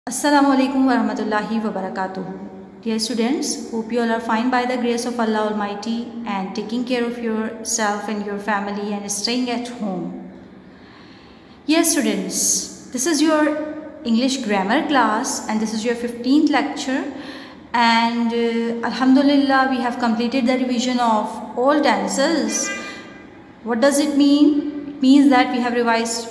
Assalamu alaikum wa rahmatullahi wa barakatuh. Dear students, hope you all are fine by the grace of Allah Almighty and taking care of yourself and your family and staying at home. Yes students, this is your English grammar class and this is your 15th lecture and Alhamdulillah we have completed the revision of all tenses. What does it mean? It means that we have revised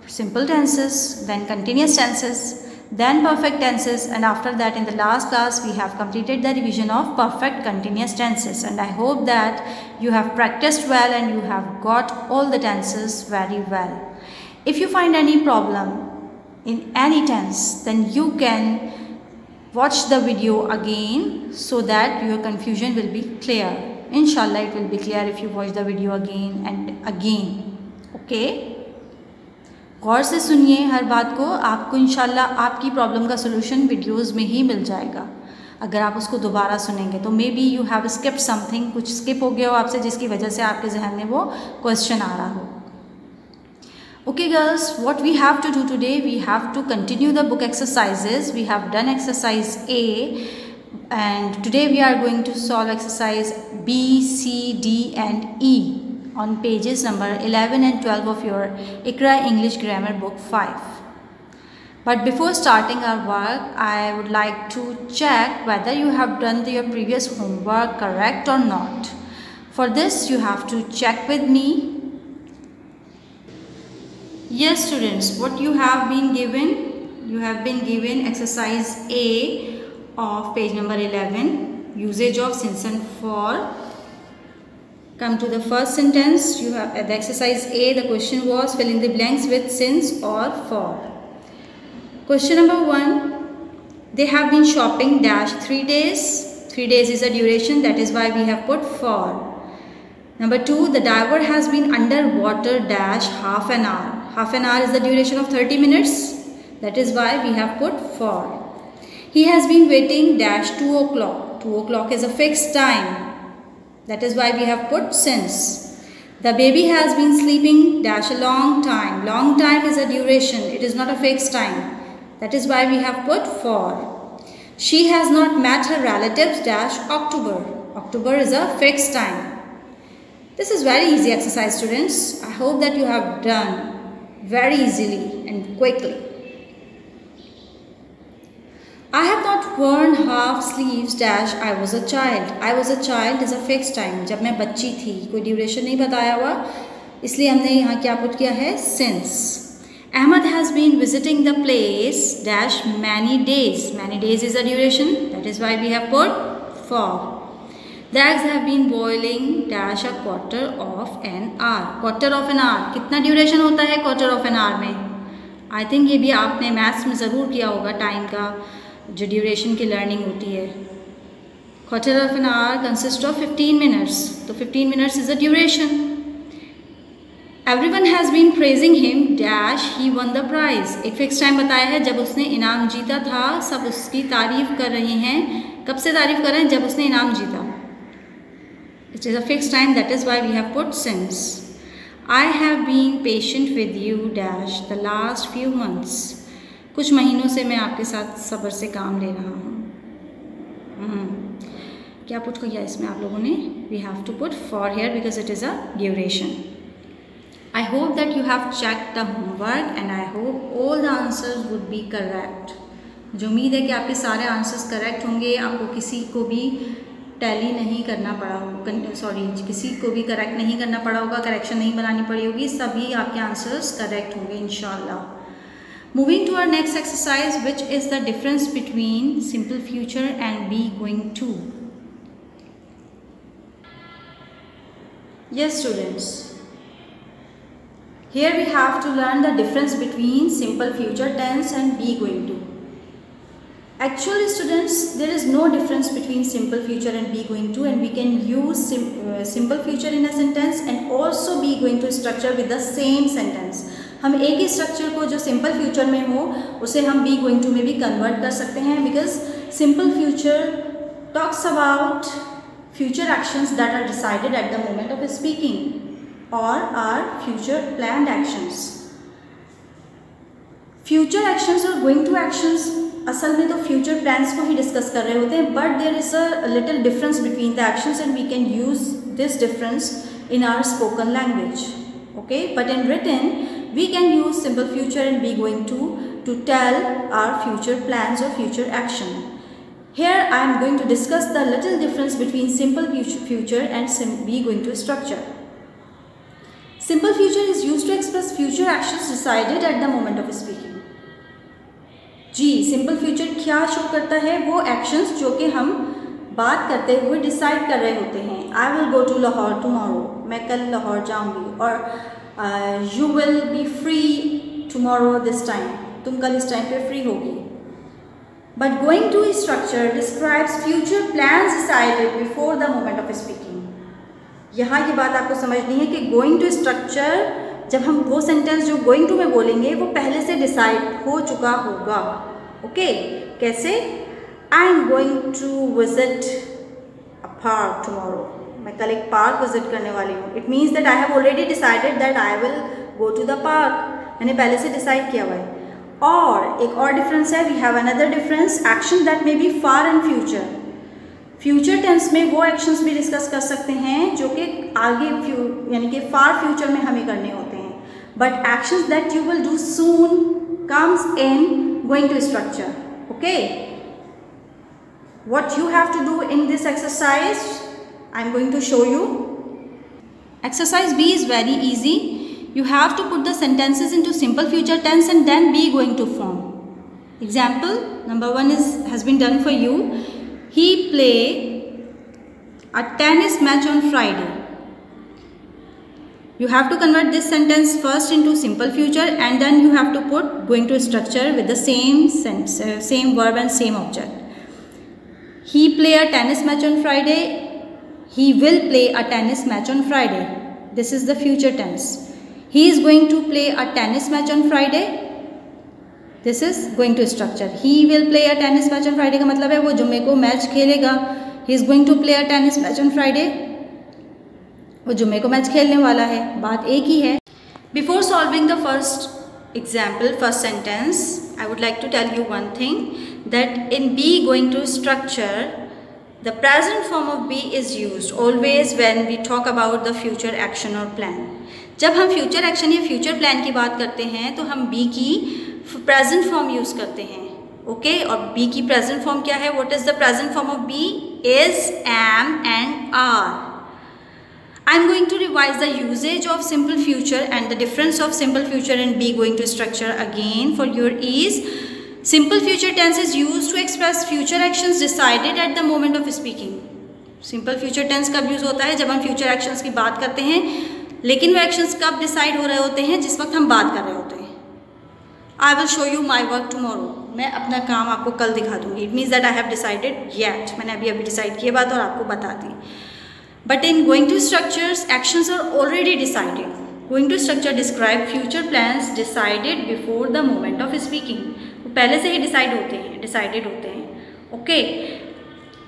simple tenses, then continuous tenses, then perfect tenses, and after that in the last class we have completed the revision of perfect continuous tenses, and I hope that you have practiced well and you have got all the tenses very well. If you find any problem in any tense, then you can watch the video again so that your confusion will be clear. Inshallah it will be clear if you watch the video again and again. Okay? गौर से सुनिए हर बात को, आपको इंशाल्लाह आपकी problem का solution videos में ही मिल जाएगा अगर आप उसको दोबारा सुनेंगे. तो may be you have skipped something, कुछ स्किप हो गया हो आपसे जिसकी वजह से आपके जहन में वो क्वेश्चन आ रहा हो. Okay girls, what we have to do today, we have to continue the book exercises. We have done exercise A and today we are going to solve exercise B, C, D and E on pages number 11 and 12 of your Iqra English Grammar Book 5. But before starting our work, I would like to check whether you have done your previous homework correct or not. For this, you have to check with me. Yes students, what you have been given? You have been given exercise A of page number 11, usage of since and for. Come to the first sentence. You have the exercise A. The question was fill in the blanks with since or for. Question number 1. They have been shopping dash 3 days. 3 days is the duration, that is why we have put for. Number 2. The diver has been underwater dash half an hour. Half an hour is the duration of 30 minutes. That is why we have put for. He has been waiting dash 2 o'clock. 2 o'clock is a fixed time. That is why we have put since. The baby has been sleeping dash a long time. Long time is a duration. It is not a fixed time. That is why we have put for. She has not met her relatives dash October. October is a fixed time. This is very easy exercise students. I hope that you have done very easily and quickly. I have not worn half sleeves dash I was a child. I was a child is a fixed time. जब मैं बच्ची थी, कोई duration नहीं बताया हुआ, इसलिए हमने यहाँ क्या पुट किया है since. Ahmad has been visiting the place dash many days. Many days is a duration. That is why we have put for. The eggs have been boiling dash a quarter of an hour. Quarter of an hour कितना duration होता है quarter of an hour में? I think ये भी आपने maths में ज़रूर किया होगा टाइम का जो ड्यूरेशन की लर्निंग होती है. Quarter of an hour consist of 15 minutes. तो 15 minutes is a duration. Everyone has been praising him dash he won the prize. एक फिक्स टाइम बताया है जब उसने इनाम जीता था. सब उसकी तारीफ कर रहे हैं. कब से तारीफ कर रहे हैं? जब उसने इनाम जीता. It is a fix time. That is why we have put since. I have been patient with you dash the last few months. कुछ महीनों से मैं आपके साथ सब्र से काम ले रहा हूँ. क्या पुट किया इसमें आप लोगों ने? We have to put for here because it is a duration. I hope that you have check the homework and I hope all the answers would be correct. मुझे उम्मीद है कि आपके सारे आंसर्स करेक्ट होंगे. आपको किसी को भी टैली नहीं करना पड़ा होगा, सॉरी किसी को भी करेक्ट नहीं करना पड़ा होगा, करेक्शन नहीं बनानी पड़ी होगी. सभी आपके आंसर्स करेक्ट होंगे इंशाल्लाह. Moving to our next exercise, which is the difference between simple future and be going to. Yes students, here we have to learn the difference between simple future tense and be going to. Actually students, there is no difference between simple future and be going to, and we can use simple future in a sentence and also be going to structure with the same sentence. हम एक ही structure को जो simple future में हो उसे हम be going to में भी कन्वर्ट कर सकते हैं. Because simple future talks about future actions that are decided at the moment of speaking और are future planned actions. Future actions or going to actions असल में तो फ्यूचर प्लान्स को ही डिस्कस कर रहे होते हैं, but there is a little difference between the actions and we can use this difference in our spoken language. Okay, but in written we can use simple future and be going to tell our future plans or future action. Here I am going to discuss the little difference between simple future and be going to structure. Simple future is used to express future actions decided at the moment of speaking. जी, simple future क्या show करता है? वो actions जो कि हम बात करते हुए डिसाइड कर रहे होते हैं. I will go to Lahore tomorrow, मैं कल लाहौर जाऊंगी. और you will be free tomorrow this time, तुम कल इस टाइम पे फ्री होगी. But going to structure describes future plans decided before the moment of speaking. यहाँ ये बात आपको समझनी है कि गोइंग टू स्ट्रक्चर, जब हम वो सेंटेंस जो गोइंग टू में बोलेंगे वो पहले से डिसाइड हो चुका होगा. ओके, कैसे? I am going to visit a park tomorrow, मैं कल एक पार्क विजिट करने वाली हूँ. It means that I have already decided that I will go to the park. मैंने पहले से डिसाइड किया हुआ है. और एक और डिफरेंस है, we have another difference, action that may be far in future. Future tense में वो एक्शंस भी डिस्कस कर सकते हैं जो कि आगे यानी कि फार फ्यूचर में हमें करने होते हैं. But actions that you will do soon comes in going to structure. Okay, what you have to do in this exercise I am going to show you. Exercise B is very easy. You have to put the sentences into simple future tense and then be going to form. Example number 1 has been done for you. He play a tennis match on Friday. You have to convert this sentence first into simple future and then you have to put going to structure with the same sense, same verb and same object. He play a tennis match on Friday. He will play a tennis match on Friday. This is the future tense. He is going to play a tennis match on Friday. This is going to structure. He will play a tennis match on Friday का मतलब है वो जुम्मे को match खेलेगा. He is going to play a tennis match on Friday. वो जुम्मे को मैच खेलने वाला है. बात एक ही है. Before solving the first example, first sentence, I would like to tell you one thing, that in be going to structure, the present form of be is used always when we talk about the future action or plan. जब हम future action या future plan की बात करते हैं तो हम be की present form use करते हैं. ओके, और be की present form क्या है? What is the present form of be? Is, am and are. I am going to revise the usage of simple future and the difference of simple future and be going to structure again for your ease. Simple future tense is used to express future actions decided at the moment of speaking. Simple future tense कब use होता है? जब हम future actions की बात करते हैं, लेकिन वो actions कब decide हो रहे होते हैं? जिस वक्त हम बात कर रहे होते हैं. I will show you my work tomorrow. मैं अपना काम आपको कल दिखा दूँगी. It means that I have decided yet. मैंने अभी decide किया बात और आपको बता दी. But in going to structures, actions are already decided. Going to structure describe future plans decided before the moment of speaking. पहले से ही decided होते हैं. Okay.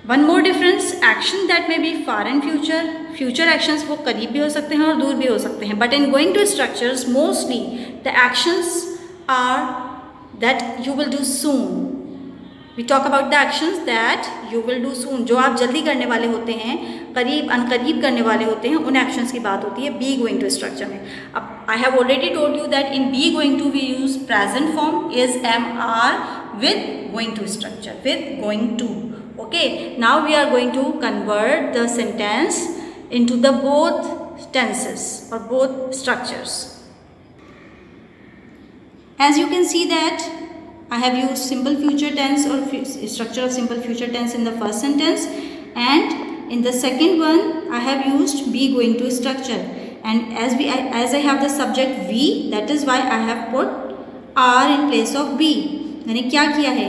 One more difference, action that may be far in future. Future actions वो करीब भी हो सकते हैं और दूर भी हो सकते हैं. But in going to structures, mostly the actions are that you will do soon. We talk about the actions that you will do soon. जो आप जल्दी करने वाले होते हैं, करीब अनकरीब करने वाले होते हैं, उन actions की बात होती है be going to structure में. अब I have already told you that in be going to we use present form is, am, are with going to structure, with going to. Okay. Now we are going to convert the sentence into the both tenses or both structures. As you can see that I have used simple future tense or structure of simple future tense in the first sentence, and in the second one I have used be going to structure, and as I have the subject we, that is why I have put are in place of be. मैंने क्या किया है?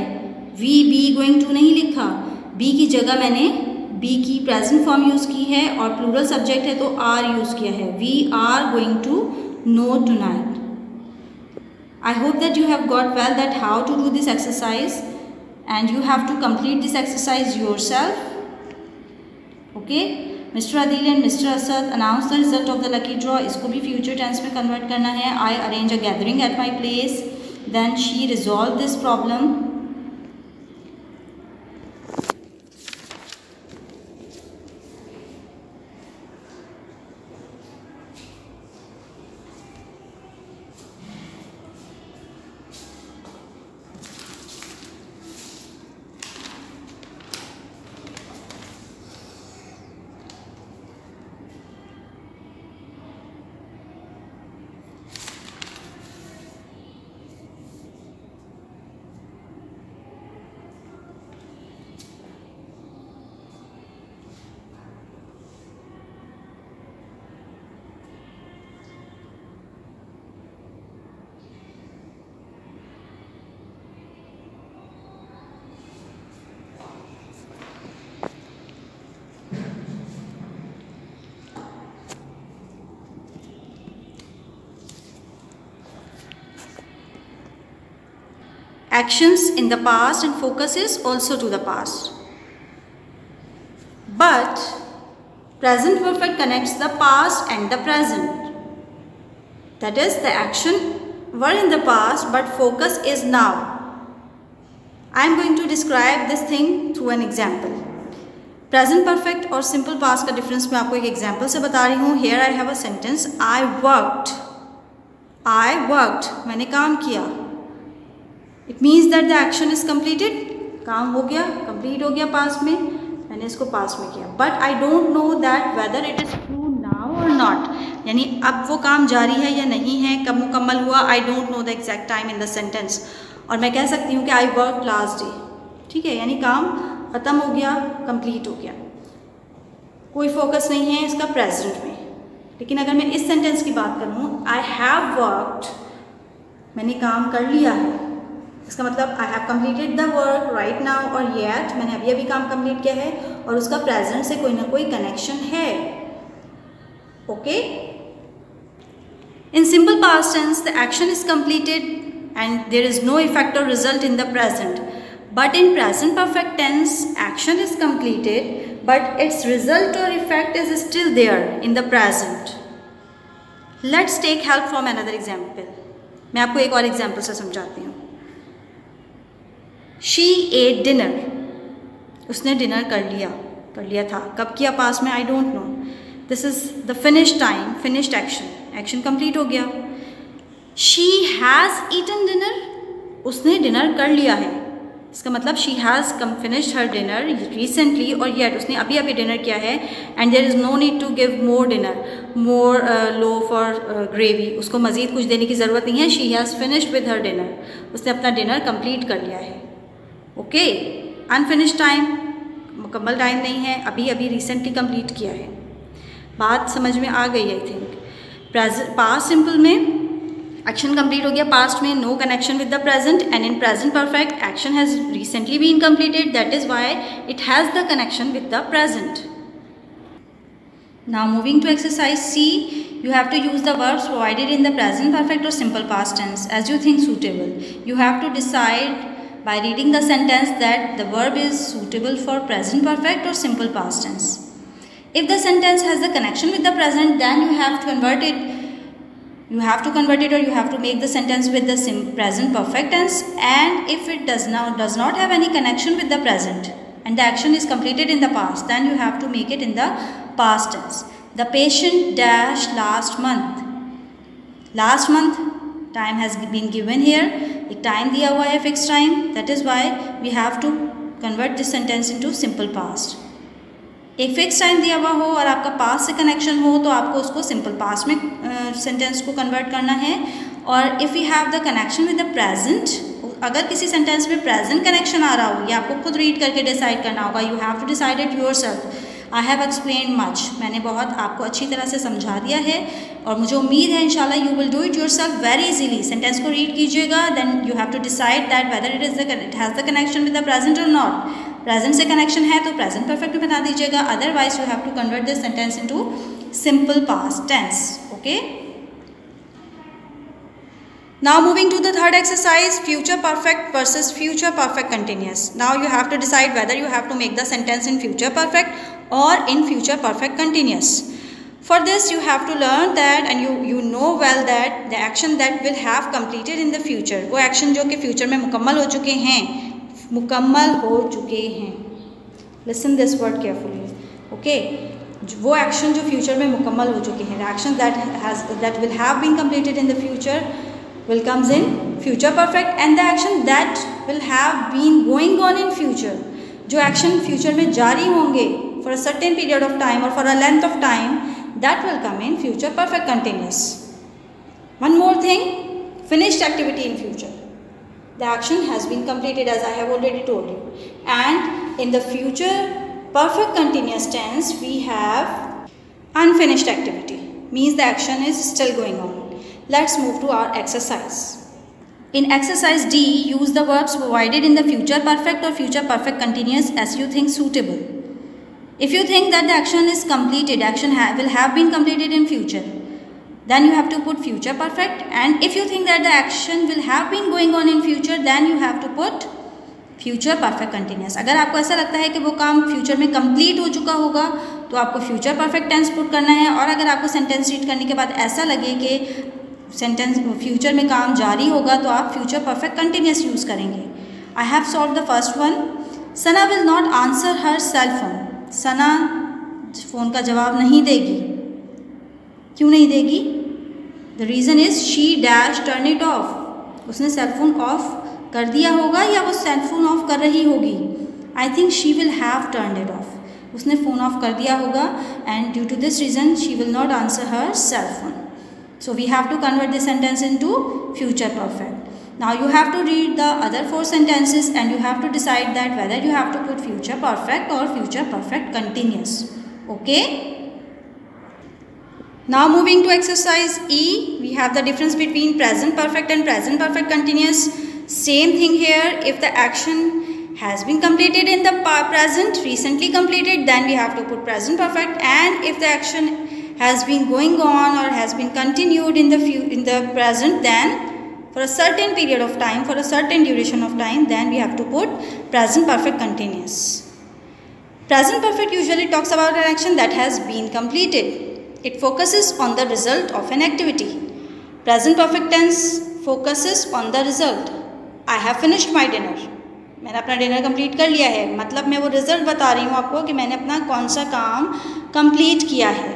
we be going to नहीं लिखा, be की जगह मैंने be की present form यूज़ की है और plural subject है तो are यूज़ किया है. we are going to know tonight. I hope that you have got well that how to do this exercise, and you have to complete this exercise yourself. Okay. Mr. Adil and Mr. Asad announce the result of the lucky draw. इसको भी future tense में convert करना है. I arrange a gathering at my place. Then she resolved this problem. actions in the past and focus is also to the past. But present perfect connects the past and the present. That is, the action were in the past but focus is now. I am going to describe this thing through an example. Present perfect और simple past का difference मैं आपको एक example से बता रही हूँ. Here I have a sentence, I worked, मैंने काम किया. It means that the action is completed, काम हो गया, कंप्लीट हो गया पास्ट में, मैंने इसको पास्ट में किया. But I don't know that whether it is true now और नॉट, यानी अब वो काम जारी है या नहीं है, कब मुकम्मल हुआ. I don't know the exact time in the sentence. और मैं कह सकती हूँ कि आई वर्क लास्ट डे, ठीक है, यानी काम ख़त्म हो गया, कंप्लीट हो गया, कोई फोकस नहीं है इसका प्रेजेंट में. लेकिन अगर मैं इस सेंटेंस की बात करूँ, आई हैव वर्कड, मैंने काम कर लिया है, इसका मतलब I have completed the work right now, और येट मैंने अभी काम कंप्लीट किया है और उसका प्रेजेंट से कोई ना कोई कनेक्शन है. Okay. In simple past tense the action is completed and there is no effect और result in the present. But in present perfect tense, action is completed, but its result or effect is still there in the present. Let's take help from another example. मैं आपको एक और example से समझाती हूँ. She ate dinner. उसने dinner कर लिया था. कब किया पास में? I don't know. This is the finished time, finished action. Action complete हो गया. She has eaten dinner. उसने dinner कर लिया है. इसका मतलब she has finished her dinner recently, और येट उसने अभी डिनर किया है. And there is no need to give more dinner, more loaf और ग्रेवी, उसको मज़ीद कुछ देने की ज़रूरत नहीं है. She has finished with her dinner, उसने अपना डिनर कंप्लीट कर लिया है. ओके. अनफिनिश्ड टाइम, मुकम्मल टाइम नहीं है, अभी रिसेंटली कंप्लीट किया है. बात समझ में आ गई आई थिंक. पास्ट सिंपल में एक्शन कंप्लीट हो गया पास्ट में, no connection with the present. And in present perfect action has recently been completed, that is why it has the connection with the present. Now moving to exercise C, you have to use the verbs provided in the present perfect or simple past tense as you think suitable. You have to decide by reading the sentence that the verb is suitable for present perfect or simple past tense. If the sentence has the connection with the present, then you have to convert it or you have to make the sentence with the present perfect tense. And if it does not have any connection with the present and the action is completed in the past, then you have to make it in the past tense. The patient dash last month. Last month time has been given here. एक time दिया हुआ है, fixed time. That is why we have to convert this sentence into simple past. एक fix time दिया हुआ हो और आपका पास्ट से कनेक्शन हो तो आपको उसको सिंपल पास्ट में सेंटेंस को कन्वर्ट करना है. और if you have the connection with the present, अगर किसी सेंटेंस में प्रेजेंट कनेक्शन आ रहा हो, ये आपको खुद रीड करके डिसाइड करना होगा. You have to decide it yourself. I have explain much, मैंने बहुत आपको अच्छी तरह से समझा दिया है और मुझे उम्मीद है इंशाल्लाह you will do it yourself very easily. Sentence को रीड कीजिएगा, then you have to decide that whether it has the connection with the present और नॉट. प्रेजेंट से कनेक्शन है तो प्रेजेंट परफेक्ट में बता दीजिएगा, otherwise you have to convert this sentence into simple past tense. Okay. Now moving to the third exercise, future perfect versus future perfect continuous. Now you have to decide whether you have to make the sentence in future perfect or in future perfect continuous. For this you have to learn that and you know well that the action that will have completed in the future, वो action जो कि future में मुकम्मल हो चुके हैं. Listen this word carefully. Okay. वो action जो future में मुकम्मल हो चुके हैं, the action that will have been completed in the future will comes in future perfect, and the action that will have been going on in future, जो action future में जारी होंगे for a certain period of time or for a length of time, that will come in future perfect continuous. One more thing, finished activity in future. The action has been completed as I have already told you. And in the future perfect continuous tense we have unfinished activity, means the action is still going on. Let's move to our exercise. In exercise D, use the verbs provided in the future perfect or future perfect continuous as you think suitable. If you think that the action is completed, will have been completed in future, then you have to put future perfect. And if you think that the action will have been going on in future, then you have to put future perfect continuous. अगर आपको ऐसा लगता है कि वो काम future में complete हो चुका होगा तो आपको फ्यूचर परफेक्ट टेंस पुट करना है, और अगर आपको सेंटेंस रीड करने के बाद ऐसा लगे कि सेंटेंस फ्यूचर में काम जारी होगा तो आप फ्यूचर परफेक्ट कंटिन्यूस यूज़ करेंगे। I have solve the first one. Sana will not answer her cell phone. Sana phone का जवाब नहीं देगी। क्यों नहीं देगी? The reason is she dash turn it off. उसने सेल फोन ऑफ कर दिया होगा या वो सेल फोन ऑफ कर रही होगी। I think she will have turn it off. उसने फ़ोन ऑफ कर दिया होगा and due to this reason she will not answer her cell phone. So we have to convert this sentence into future perfect. Now you have to read the other 4 sentences and you have to decide that whether you have to put future perfect or future perfect continuous. Okay? Now moving to exercise E, we have the difference between present perfect and present perfect continuous. Same thing here. If the action has been completed in the present, recently completed, then we have to put present perfect, and if the action has been going on or has been continued in the present, then for a certain period of time, for a certain duration of time, then we have to put present perfect continuous. Present perfect usually talks about an action that has been completed. It focuses on the result of an activity. Present perfect tense focuses on the result. I have finished my dinner. मैंने अपना dinner complete कर लिया है, मतलब मैं वो result बता रही हूँ आपको कि मैंने अपना कौन सा काम कंप्लीट किया है।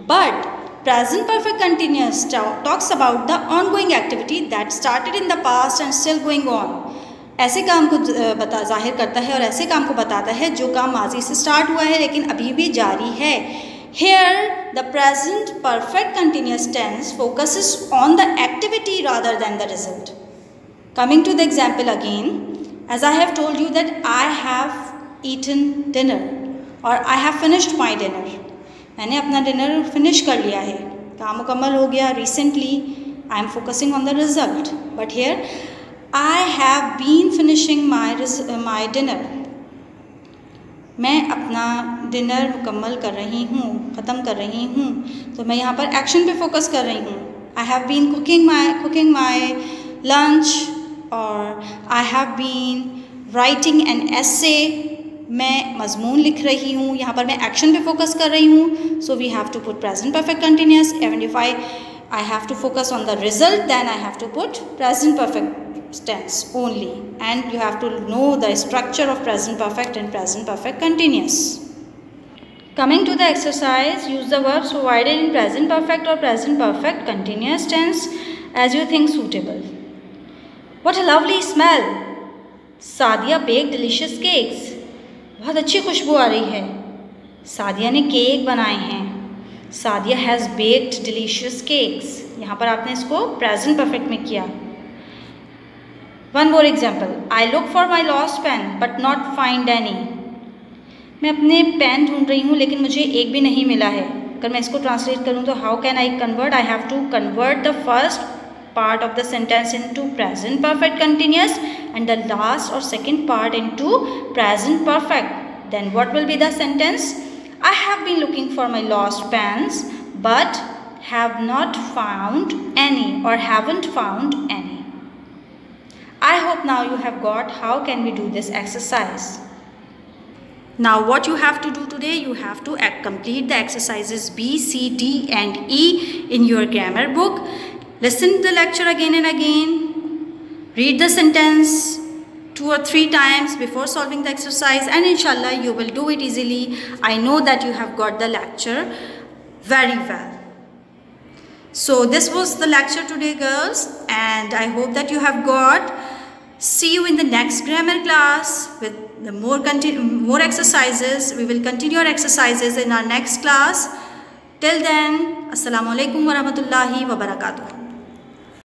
But present perfect continuous talks about the ongoing activity that started in the past and still going on. ऐसे काम को जाहिर करता है और ऐसे काम को बताता है जो काम माजी से स्टार्ट हुआ है लेकिन अभी भी जारी है। Here the present perfect continuous tense focuses on the activity rather than the result. Coming to the example again, as I have told you that I have eaten dinner or I have finished my dinner. मैंने अपना dinner finish कर लिया है, काम मुकम्मल हो गया। Recently I am focusing on the result, but here I have been finishing my dinner. मैं अपना डिनर मुकम्मल कर रही हूँ, ख़त्म कर रही हूँ, तो मैं यहाँ पर एक्शन पे फोकस कर रही हूँ। I have been cooking my lunch और I have been writing an essay. मैं मजमून लिख रही हूँ, यहाँ पर मैं एक्शन पे फोकस कर रही हूँ। So we have to put present perfect continuous. And if I have to focus on the result, then I have to put present perfect tense only. And you have to know the structure of present perfect and present perfect continuous. Coming to the exercise, use the verbs provided in present perfect or present perfect continuous tense as you think suitable. What a lovely smell! Sadia baked delicious cakes. बहुत अच्छी खुशबू आ रही है। सादिया ने cake बनाए हैं। Sadia has baked delicious cakes. यहाँ पर आपने इसको प्रेजेंट परफेक्ट में किया। One more example, I look for my lost pen but not find any. मैं अपने पेन ढूंढ रही हूँ लेकिन मुझे एक भी नहीं मिला है। अगर मैं इसको ट्रांसलेट करूँ तो how can I convert? I have to convert the first part of the sentence into present perfect continuous and the last or second part into present perfect. Then what will be the sentence? I have been looking for my lost pens but have not found any or haven't found any. I hope now you have got how can we do this exercise. Now what you have to do today, you have to complete the exercises B, C, D and E in your grammar book. Listen to the lecture again and again. Read the sentence 2 or 3 times before solving the exercise, and inshallah you will do it easily. I know that you have got the lecture very well. So this was the lecture today, girls, and I hope that you have got. See you in the next grammar class with the more exercises. We will continue our exercises in our next class. Till then, Assalamu alaikum wa rahmatullahi wa barakatuh.